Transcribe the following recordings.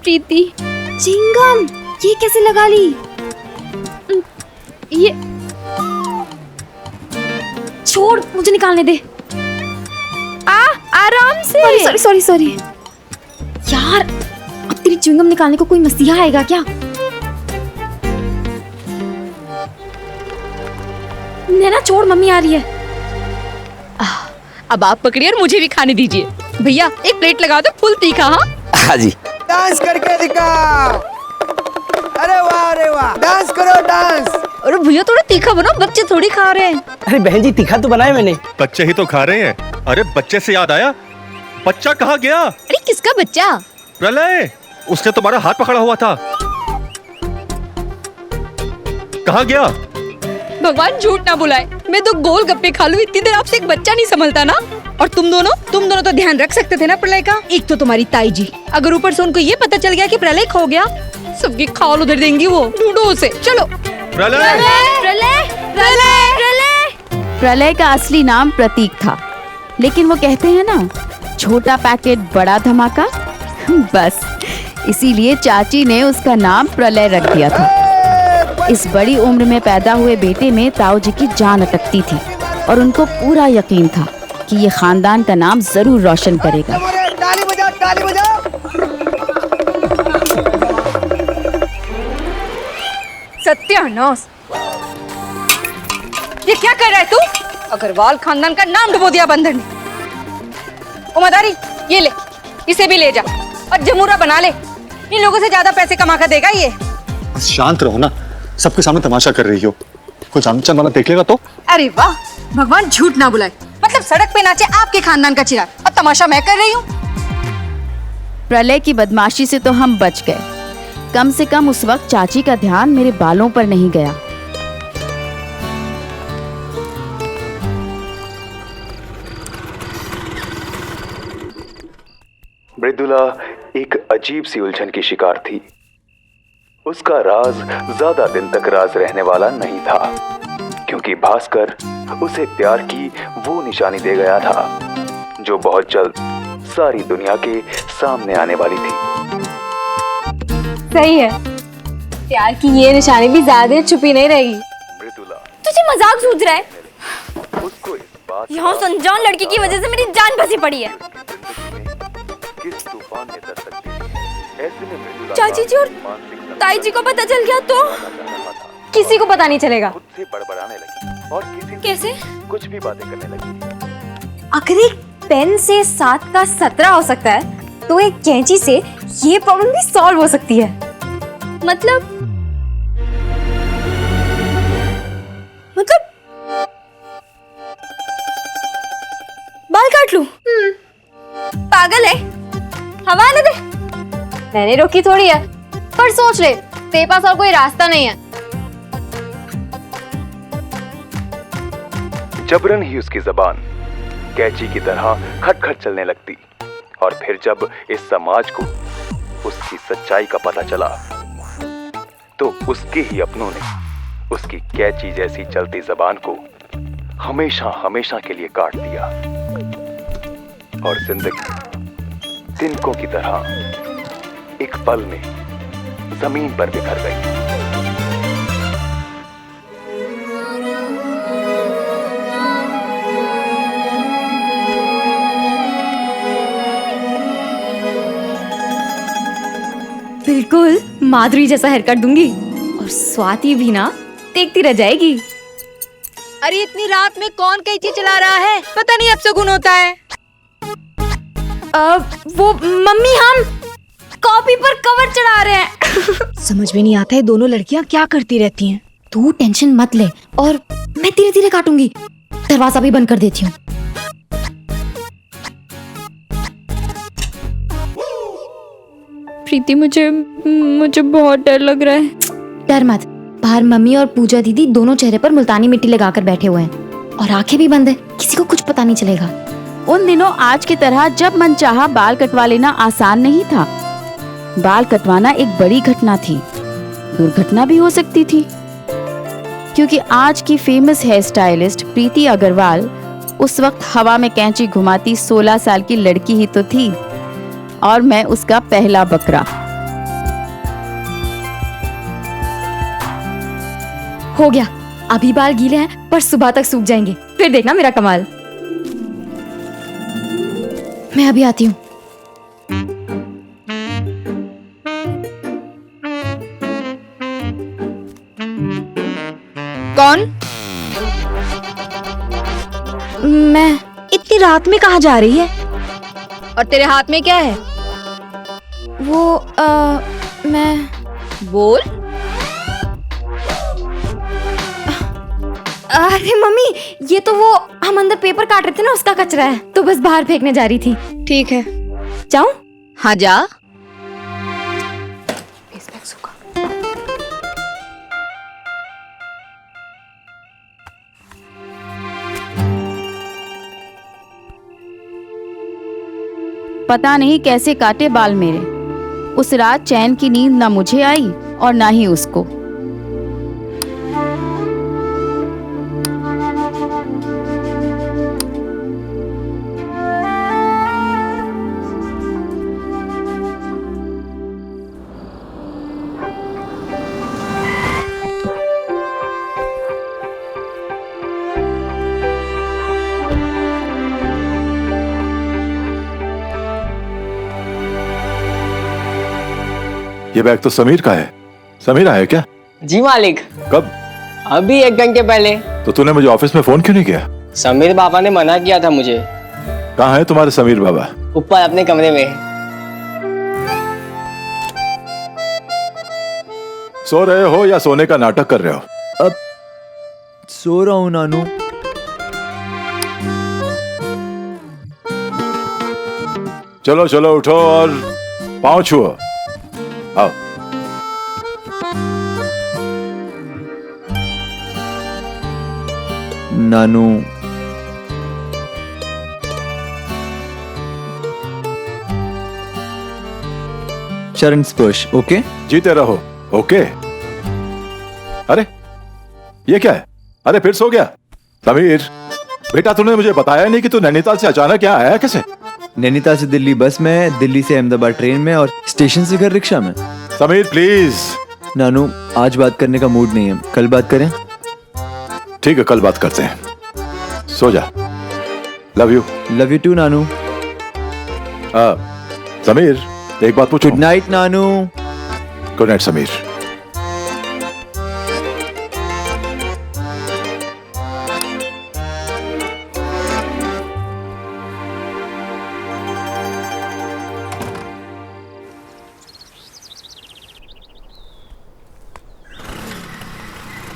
प्रीति। चिंगम ये कैसे लगा ली? ये छोड़, मुझे निकालने दे। आराम से। Sorry sorry sorry. यार अब तेरी चिंगम निकालने को कोई मसीहा आएगा क्या? नैना छोड़, मम्मी आ रही है। अब आप पकड़िए और मुझे भी खाने दीजिए। भैया एक प्लेट लगा दो, फुल तीखा। हाँ जी। डांस करके दिखाओ। अरे वाह, डांस करो डांस। अरे भैया थोड़ा तीखा बनाओ, बच्चे थोड़ी खा रहे हैं। अरे बहन जी तीखा तो बनाया मैंने। बच्चे ही तो खा रहे हैं। अरे बच्चे से याद आया, बच्चा कहाँ गया? अरे किसका बच्चा? प्रलय, उसने तुम्हारा हाथ पकड़ा हुआ था, कहाँ गया? भगवान झूठ ना बुलाए, मैं तो गोल गप्पे खा लूं, इतनी देर आपसे एक बच्चा नहीं संभलता ना। और तुम दोनों तो ध्यान रख सकते थे ना प्रलय का। एक तो तुम्हारी ताई जी, अगर ऊपर से उनको ये पता चल गया कि प्रलय खो गया, सबकी खाल उधर देंगी वो। ढूंढो उसे, चलो। प्रलय, प्रलय का असली नाम प्रतीक था, लेकिन वो कहते हैं ना, छोटा पैकेट बड़ा धमाका। बस इसीलिए चाची ने उसका नाम प्रलय रख दिया था। इस बड़ी उम्र में पैदा हुए बेटे में ताऊ जी की जान अटकती थी और उनको पूरा यकीन था कि ये खानदान का नाम जरूर रोशन करेगा। ताली बजाओ, ताली बजाओ। सत्यानाश, ये क्या कर रहा है तू? अग्रवाल खानदान का नाम डुबो दिया बंदर ने। ओ मदारी, ये ले, इसे भी ले जा और जमूरा बना ले। इन लोगों से ज्यादा पैसे कमा कर देगा ये। शांत रहो ना, सबके सामने तमाशा कर रही हो, कोई जान पहचान वाला देख लेगा तो। अरे वाह, भगवान झूठ ना बुलाए। मतलब सड़क पे नाचे आपके खानदान का चिराग और तमाशा मैं कर रही हूँ। प्रलय की बदमाशी से तो हम बच गए। कम से कम उस वक्त चाची का ध्यान मेरे बालों पर नहीं गया। मृदुला एक अजीब सी उलझन की शिकार थी। उसका राज ज्यादा दिन तक राज रहने वाला नहीं था, क्योंकि भास्कर उसे प्यार की वो निशानी दे गया था जो बहुत जल्द सारी दुनिया के सामने आने वाली थी। सही है, प्यार की ये निशानी भी ज्यादा छुपी नहीं रहेगी। मृदुला, तुझे मजाक सूझ रहा है? उसको इस बात यहाँ उस अनजान लड़की की वजह से मेरी जान फंसी पड़ी है। किस तूफान ने दस्तक दी थी। ऐसे में मृदुला चाची जी और ताई जी को पता चल गया तो? किसी को पता नहीं चलेगा। खुद से बड़बड़ाने लगी और किसी से कैसे? कुछ भी बातें करने लगी। अगर एक पेन से 7 का 17 हो सकता है, तो एक कैंची से ये प्रॉब्लम भी सॉल्व हो सकती है। मतलब बाल काट लूं? पागल है, हवा आने दे। मैंने रोकी थोड़ी है, पर सोच ले, तेरे पास और कोई रास्ता नहीं है। जबरन ही उसकी जबान कैची की तरह खटखट चलने लगती, और फिर जब इस समाज को उसकी सच्चाई का पता चला, तो उसके ही अपनों ने उसकी कैची जैसी चलती जबान को हमेशा हमेशा के लिए काट दिया, और जिंदगी तिनकों की तरह एक पल में जमीन पर बिखर गई। बिल्कुल माधुरी जैसा हेयर कट दूंगी, और स्वाति भी ना देखती रह जाएगी। अरे इतनी रात में कौन कैंची चला रहा है? पता नहीं अब शगुन होता है। वो मम्मी, हम कॉपी पर कवर चढ़ा रहे हैं। समझ में नहीं आता है दोनों लड़कियां क्या करती रहती हैं। तू टेंशन मत ले, और मैं धीरे धीरे काटूंगी। दरवाजा भी बंद कर देती हूँ। प्रीति, मुझे बहुत डर लग रहा है। डर मत, बाहर मम्मी और पूजा दीदी दोनों चेहरे पर मुल्तानी मिट्टी लगाकर बैठे हुए हैं, और आंखें भी बंद है, किसी को कुछ पता नहीं चलेगा। उन दिनों आज की तरह जब मन चाहा बाल कटवा लेना आसान नहीं था। बाल कटवाना एक बड़ी घटना थी, दुर्घटना भी हो सकती थी, क्योंकि आज की फेमस हेयर स्टाइलिस्ट प्रीति अग्रवाल उस वक्त हवा में कैंची घुमाती 16 साल की लड़की ही तो थी, और मैं उसका पहला बकरा। हो गया। अभी बाल गीले हैं पर सुबह तक सूख जाएंगे, फिर देखना मेरा कमाल। मैं अभी आती हूँ। कौन? मैं इतनी रात में कहाँ जा रही है? और तेरे हाथ में क्या है? वो मैं बोल। अरे मम्मी, ये तो वो हम अंदर पेपर काट रहे थे ना, उसका कचरा है, तो बस बाहर फेंकने जा रही थी। ठीक है, जाऊं? हाँ जा। पता नहीं कैसे काटे बाल मेरे। उस रात चैन की नींद ना मुझे आई और ना ही उसको। ये बैग तो समीर का है। समीर आया क्या? जी मालिक, कब? अभी 1 घंटे पहले। तो तूने मुझे ऑफिस में फोन क्यों नहीं किया? समीर बाबा ने मना किया था मुझे। कहाँ है तुम्हारे समीर बाबा? ऊपर अपने कमरे में। सो रहे हो या सोने का नाटक कर रहे हो? अब सो रहा हूँ नानू। चलो चलो उठो और पाँव छुओ। आओ। नानू, चरण स्पर्श। ओके, जीते रहो। ओके। अरे ये क्या है? अरे फिर सो गया? समीर बेटा, तूने मुझे बताया नहीं कि तू नैनीताल से अचानक यहाँ आया कैसे? नैनीताल से दिल्ली बस में, दिल्ली से अहमदाबाद ट्रेन में और स्टेशन से घर रिक्शा में। समीर प्लीज। नानू, आज बात करने का मूड नहीं है, कल बात करें? ठीक है, कल बात करते हैं। सो जा। Love you. Love you too Nanu. Sameer एक बात पूछूं? Good night Nanu. Good night Sameer.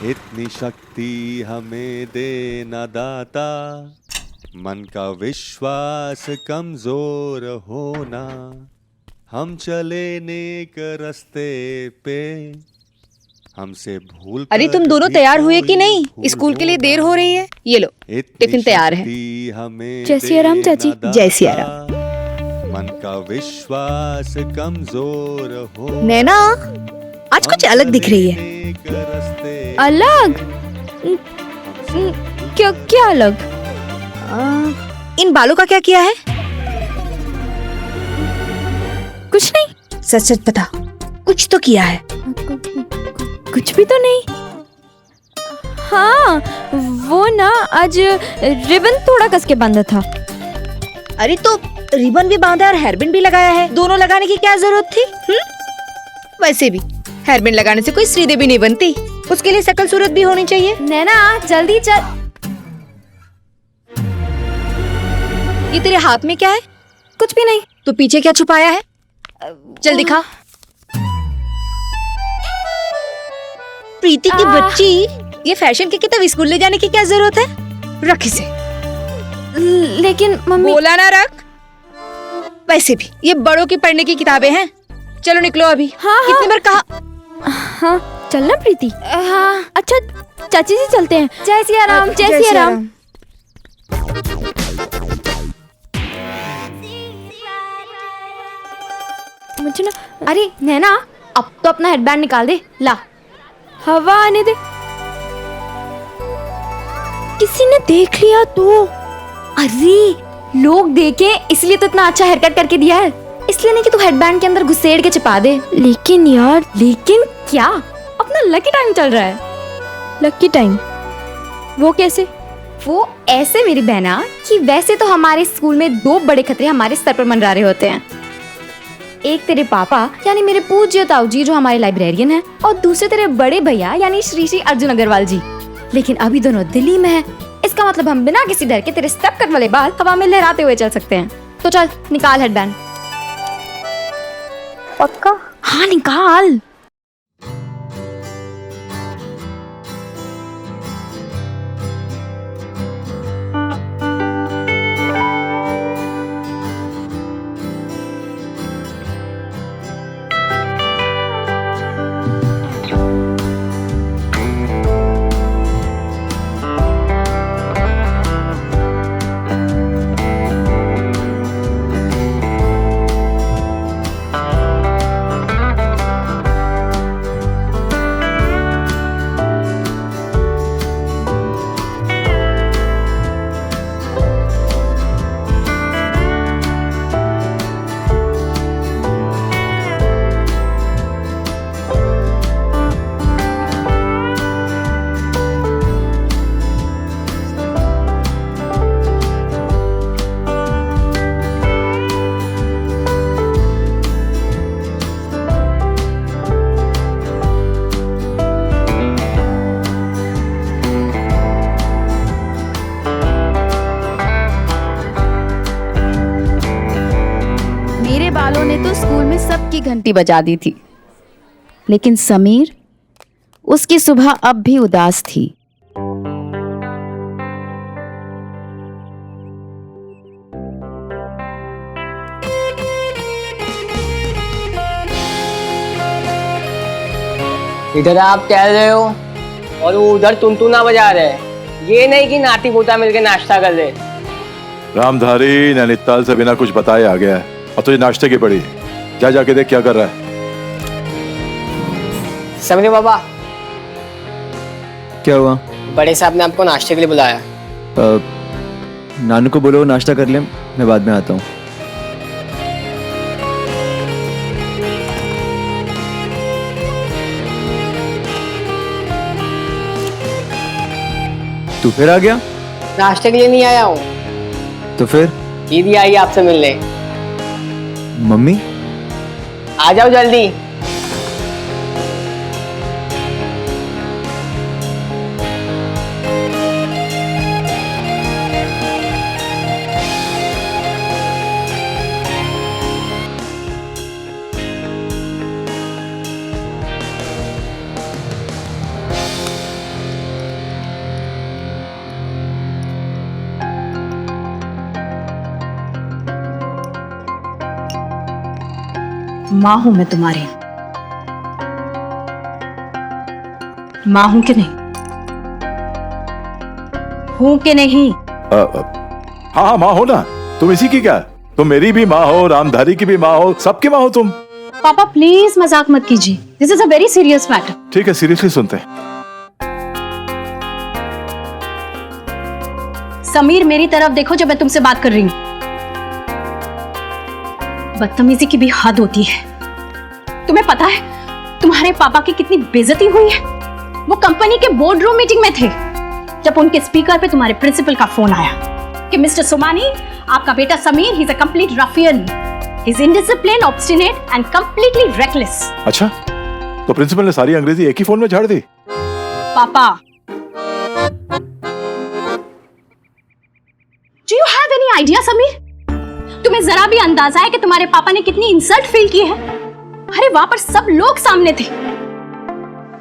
इतनी शक्ति हमें दे ना दाता, मन का विश्वास कमजोर होना, हम चले नेक रास्ते पे, हमसे भूल। अरे तुम दोनों तैयार हुए कि नहीं? स्कूल के लिए देर हो रही है। ये लो, टिफिन तैयार है। जय सिया राम चाची। जय सिया राम। मन का विश्वास कमजोर हो। नैना, आज कुछ अलग दिख रही है। अलग? क्या अलग? इन बालों का क्या किया है? कुछ नहीं। सच सच बता, कुछ तो किया है। कुछ भी तो नहीं। हाँ, वो ना आज रिबन थोड़ा कस के बांधा था। अरे तो रिबन भी बांधा और हेयरबैंड भी लगाया है, दोनों लगाने की क्या जरूरत थी? वैसे भी हेयरबैंड लगाने से कोई श्रीदेवी नहीं बनती, उसके लिए शकल सूरत भी होनी चाहिए। नैना जल्दी चल। ये तेरे हाथ में क्या है? कुछ भी नहीं। तो पीछे क्या छुपाया है? चल दिखा। प्रीति की बच्ची, ये फैशन की किताब स्कूल ले जाने की क्या जरूरत है? रख इसे। लेकिन मम्मी। बोला ना रख। वैसे भी ये बड़ों की पढ़ने की किताबें हैं। चलो निकलो अभी। हाँ, कितनी बार कहा? हाँ चलना प्रीति। हाँ अच्छा चाची जी चलते हैं। जय सिया राम। जय सिया राम। मुझे ना, अरे नैना अब तो अपना हेडबैंड निकाल दे। ला, हवा आने दे। किसी ने देख लिया तो? अरे लोग देखे इसलिए तो इतना अच्छा हेयर कट करके दिया है, इसलिए नहीं कि तू हेडबैंड के अंदर घुसेड़ के छिपा दे। लेकिन यार, लेकिन क्या? अपना लकी टाइम चल रहा है। Lucky time? वो कैसे? वो ऐसे मेरी बहना कि वैसे तो हमारे स्कूल में 2 बड़े खतरे हमारे सर पर मंडरा रहे होते हैं। एक तेरे पापा यानी मेरे पूज्य ताऊ जी जो हमारे लाइब्रेरियन हैं, और दूसरे तेरे बड़े भैया यानी श्री श्री अर्जुन अग्रवाल जी। लेकिन अभी दोनों दिल्ली में हैं। इसका मतलब हम बिना किसी डर के तेरे स्टेप कट वाले बाल हवा में लहराते हुए चल सकते हैं। तो चल निकाल हेडबैंड। पक्का? हाँ निकाल। बालों ने तो स्कूल में सबकी घंटी बजा दी थी, लेकिन समीर, उसकी सुबह अब भी उदास थी। इधर आप टहल रहे हो और वो उधर टुनटुना बजा रहे हैं। ये नहीं कि नाती पोता मिलके नाश्ता कर ले। रामधारी नैनीताल से बिना कुछ बताए आ गया है और तुझे नाश्ते की पड़ी। जा जाके देख क्या कर रहा है। समीर बाबा, क्या हुआ? बड़े साहब ने आपको नाश्ते के लिए बुलाया। नानू को बोलो नाश्ता कर ले, मैं बाद में आता हूँ। तू फिर आ गया? नाश्ते के लिए नहीं आया हूँ। तो फिर? दीदी आई आपसे मिलने। मम्मी? आ जाओ जल्दी। माँ हूं मैं तुम्हारी, माँ हूं कि नहीं? हूं कि नहीं? हाँ माँ हो ना तुम। इसी की क्या? तुम मेरी भी माँ हो, रामधारी की भी माँ हो, सबकी माँ हो तुम। पापा प्लीज मजाक मत कीजिए, this is a very serious matter. ठीक है, सीरियसली सुनते हैं। समीर मेरी तरफ देखो जब मैं तुमसे बात कर रही हूँ। बदतमीजी की भी हद होती है। तुम्हें पता है तुम्हारे पापा की कितनी बेइज्जती हुई है? वो कंपनी के बोर्ड रूम मीटिंग में थे जब उनके स्पीकर पे तुम्हारे प्रिंसिपल का फोन आया कि मिस्टर सोमानी, आपका बेटा Sameer, he is a complete Rafiyan, he is indiscipline, obstinate and completely reckless. अच्छा, तो प्रिंसिपल ने सारी अंग्रेजी एक ही फोन में झाड़ दी? पापा, do you have any idea Sameer? तुम्हें जरा भी अंदाजा है कि तुम्हारे पापा ने कितनी इंसल्ट फील की है? अरे वहां पर सब लोग सामने थे।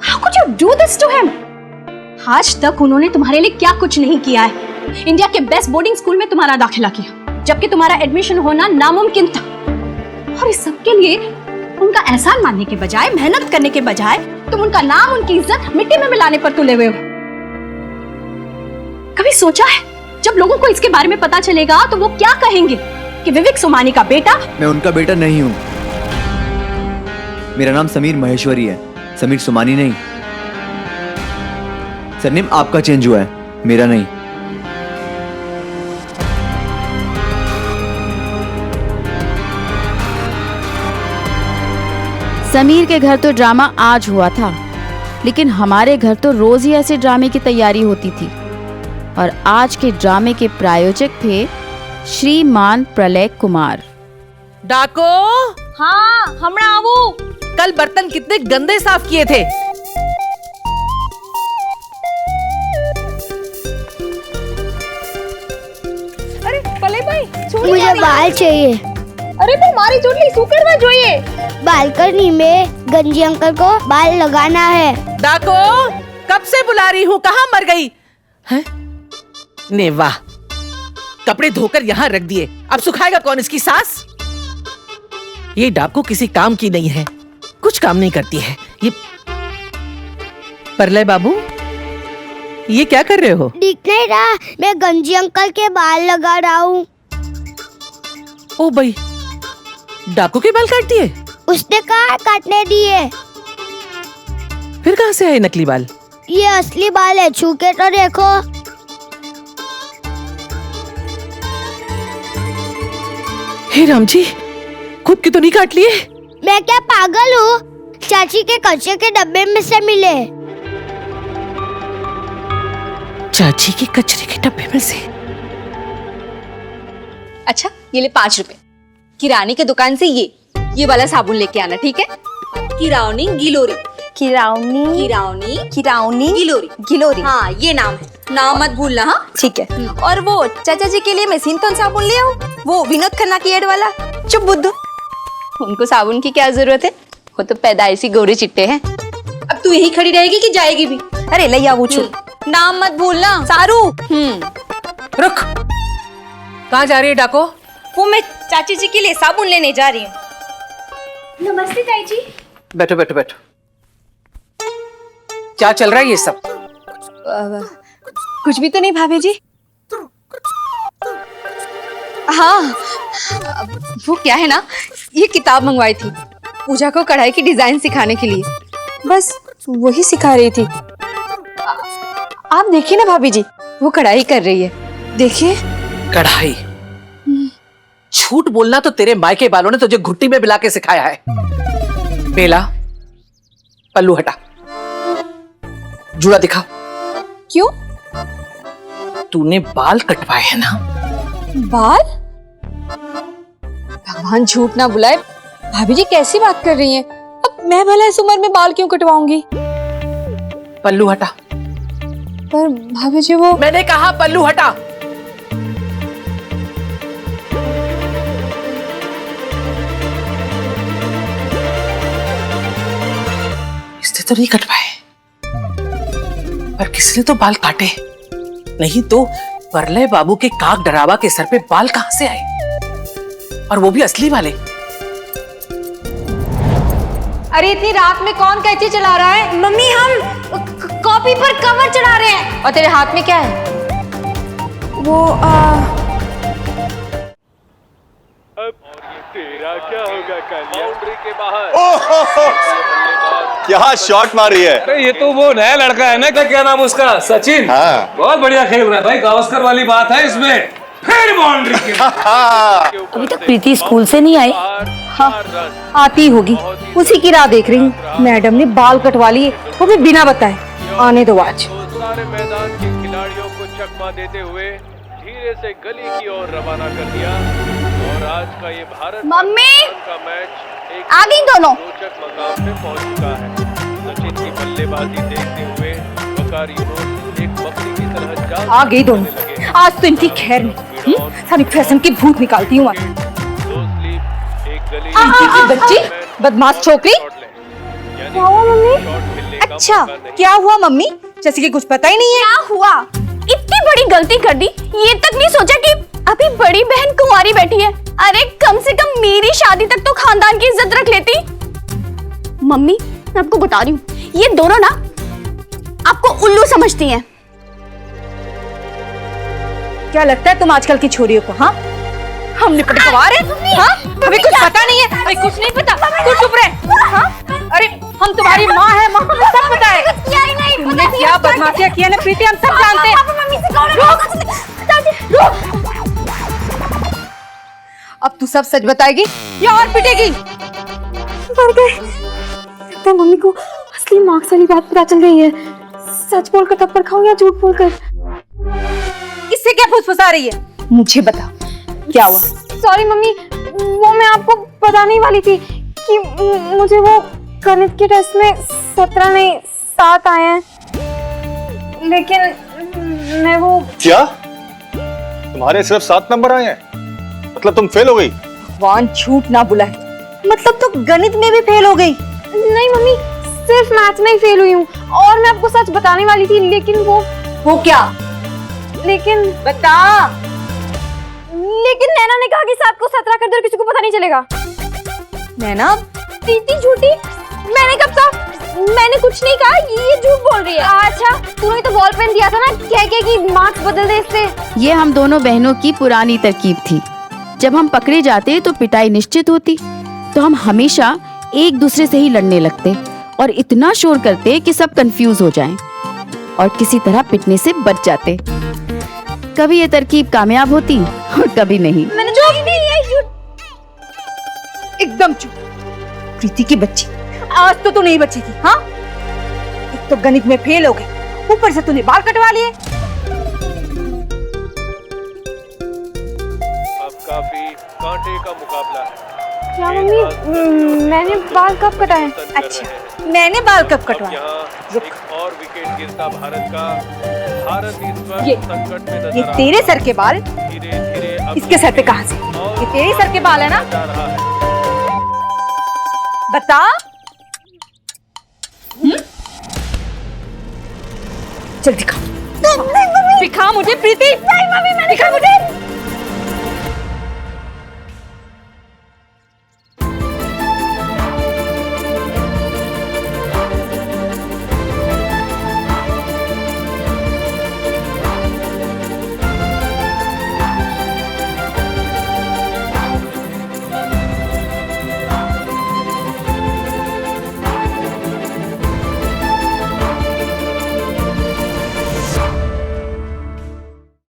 How could you do this to him? आज तक उन्होंने तुम्हारे लिए क्या कुछ नहीं किया है। इंडिया के बेस्ट बोर्डिंग स्कूल में तुम्हारा दाखिला किया, जबकि तुम्हारा एडमिशन होना नामुमकिन था। और इस सब के लिए उनका एहसान मानने के बजाय, मेहनत करने के बजाय, तुम उनका नाम, उनकी इज्जत मिट्टी में मिलाने पर तुले हुए हो। कभी सोचा है जब लोगों को इसके बारे में पता चलेगा तो वो क्या कहेंगे कि विवेक सोमानी का बेटा? मैं उनका बेटा नहीं हूँ। मेरा नाम समीर महेश्वरी है, समीर सोमानी नहीं। सरनेम आपका चेंज हुआ है, मेरा नहीं। समीर के घर तो ड्रामा आज हुआ था, लेकिन हमारे घर तो रोज ही ऐसे ड्रामे की तैयारी होती थी। और आज के ड्रामे के प्रायोजक थे श्रीमान प्रलय कुमार। डाको, हाँ हमरा आवू। कल बर्तन कितने गंदे साफ किए थे। अरे पले भाई मुझे बाल चाहिए। अरे तो हमारी चोटली सुकड़वा જોઈએ। बालकनी में गंजी अंकल को बाल लगाना है। डाको, कब से बुला रही हूँ, कहाँ मर गई है? ने वाह, कपड़े धोकर यहाँ रख दिए, अब सुखाएगा कौन इसकी सास? ये डाको किसी काम की नहीं है, कुछ काम नहीं करती है ये। परलय बाबू, ये क्या कर रहे हो? दिख नहीं रहा, मैं गंजी अंकल के बाल लगा रहा हूँ। ओ भाई, डाको के बाल काट दिए? उसने कहा काटने दिए। फिर कहाँ से आए नकली बाल? ये असली बाल है, छू के तो देखो। हे राम जी, खुद के तो नहीं काट लिए? मैं क्या पागल हूँ? चाची के कच्चे के डब्बे में से मिले। चाची के कचरे के डब्बे में से? अच्छा ये ले 5 रुपए। किराने की दुकान से ये वाला साबुन लेके आना, ठीक है? किराउनी गिलोरी। किराउनी किराउनी किराउनी गिलोरी। गिलोरी। हाँ ये नाम है, नाम मत भूलना। हाँ ठीक है। और वो चाचा जी के लिए मैं सिंथॉन साबुन ले आऊं, वो विनोद खन्ना की एड वाला। चुप बुद्धू, उनको साबुन की क्या जरूरत है, वो तो पैदाइशी गोरे चिट्टे हैं। अब तू यही खड़ी रहेगी कि जाएगी भी? अरे ले आओ छू। नाम मत भूलना। सारू। रुक, कहाँ जा रही है डाको? वो मैं चाची जी के लिए साबुन लेने जा रही हूँ। नमस्ते ताई जी। बैठो बैठो बैठो। क्या चल रहा है ये सब? कुछ भी तो नहीं भाभी जी। हाँ वो क्या है ना, ये किताब मंगवाई थी पूजा को कढ़ाई की डिजाइन सिखाने के लिए, बस वही सिखा रही थी। आप देखिए ना भाभी जी, वो कढ़ाई कर रही है, देखिए। कढ़ाई? झूठ बोलना तो तेरे मायके वालों ने तुझे घुट्टी में मिला के सिखाया है। बेला, पल्लू हटा, जूड़ा दिखा। क्यों? तूने बाल कटवाए हैं ना? बाल? भगवान झूठ ना बुलाए, भाभी जी कैसी बात कर रही हैं? अब मैं भला इस उम्र में बाल क्यों कटवाऊंगी? पल्लू हटा। पर भाभी जी वो, मैंने कहा पल्लू हटा। इसने तो नहीं कटवाए, पर किसने तो बाल काटे। नहीं तो परलय बाबू के काक डरावा के सर पे बाल कहां से आए, और वो भी असली वाले। अरे इतनी रात में कौन कैंची चला रहा है? मम्मी हम कॉपी पर कवर चढ़ा रहे हैं। और तेरे हाथ में क्या है? वो तेरा क्या होगा कल? बाउंड्री के बाहर क्या शॉट मारी है। अरे ये तो वो नया लड़का है ना, क्या नाम उसका? सचिन। हाँ। बहुत बढ़िया खेल रहा है भाई, गावस्कर वाली बात है इसमें। फिर बाउंड्री के अभी तक प्रीति स्कूल से नहीं आई। हाँ आती होगी, उसी की राह देख रही हूँ। मैडम ने बाल कटवा लिए, वो भी बिना बताए। आने दो आज। सारे मैदान के खिलाड़ियों को चकमा देते हुए धीरे से गली की ओर रवाना कर दिया। और आज का ये भारत मम्मी का मैच एक आ गई दोनों। रोचक मकाम पे पहुंच चुका है। सचिन की बल्लेबाजी देखते हुए वकारी रोज एक बकरी की तरह जाल आ गई दोनों, आज तो इनकी खैर नहीं। सारी फैशन की भूत निकालती हूँ। बच्ची, बदमाश छोकरी। क्या हुआ मम्मी? अच्छा क्या हुआ मम्मी? जैसे कि कुछ पता ही नहीं है। क्या हुआ? इतनी बड़ी गलती कर दी, ये तक नहीं सोचा कि अभी बड़ी बहन कुंवारी बैठी है। अरे कम से कम मेरी शादी तक तो खानदान की इज्जत रख लेती। मम्मी मैं आपको बता रही हूँ, ये दोनों ना आपको उल्लू समझती हैं। क्या लगता है तुम आजकल की छोरियों को? हाँ हम निपट गवार हैं। हाँ अभी कुछ पता नहीं है। अरे कुछ नहीं पता, तू चुप रह। हाँ अरे हम तुम्हारी माँ है, माँ को सब पता है। तुमने क्या बदमाशियाँ किया ना प्रीति, हम सब जानते हैं। अब तू सब सच बताएगी या और पिटेगी? मर गए। लगता है मम्मी को असली मार्क्स वाली बात पता चल गई है। सच बोलकर थप्पड़ खाऊं या झूठ बोलकर? इससे क्या फुसफुसा रही है? मुझे बता क्या हुआ? सॉरी मम्मी, वो मैं आपको बताने वाली थी कि मुझे वो गणित के टेस्ट में 17 नहीं 7 आए हैं, लेकिन मैं वो क्या तुम्हारे सिर्फ 7 नंबर आए हैं? मतलब तुम फेल हो गई? भगवान झूठ ना बुलाए, मतलब तो गणित में भी फेल हो गई? नहीं मम्मी, सिर्फ मैथ्स में ही फेल हुई हूँ। और मैं आपको सच बताने वाली थी, लेकिन वो क्या? लेकिन बता। लेकिन नैना ने कहा कि 7 को 17 कर दो और किसी को पता नहीं चलेगा। नैना? प्रीति झूठी? मैंने कब कहा? मैंने कुछ नहीं कहा, ये झूठ बोल रही है। अच्छा, तूने तो बॉल पेन दिया था ना, कह के कि मार्क्स बदल दे इससे। ये हम दोनों बहनों की पुरानी तरकीब थी। जब हम पकड़े जाते तो पिटाई निश्चित होती, तो हम हमेशा एक दूसरे से ही लड़ने लगते और इतना शोर करते कि सब कंफ्यूज हो जाएं और किसी तरह पिटने से बच जाते। कभी ये तरकीब कामयाब होती और कभी नहीं। मैंने चुप नहीं, एकदम चुप। प्रीति की बच्ची, आज तो तू नहीं बचेगी। हाँ, एक तो गणित में फेल हो गई, ऊपर से तूने बाल कटवा लिए। अब काफी कांटे का मुकाबला है। क्या मम्मी, मैंने बाल कब कटाए? अच्छा, मैंने बाल कब कटवाए? एक और विकेट गिरता भारत का। भारत इस वक्त ये संकट में नजर ये आ तेरे सर के बाल? धीरे-धीरे अब इसके सर पे कहां से? ये तेरे सर के बाल है ना? जा रहा है। बता। चल दिखा, दिखा मुझे प्रीति। नहीं मम्मी, मैंने दिखा मुझे।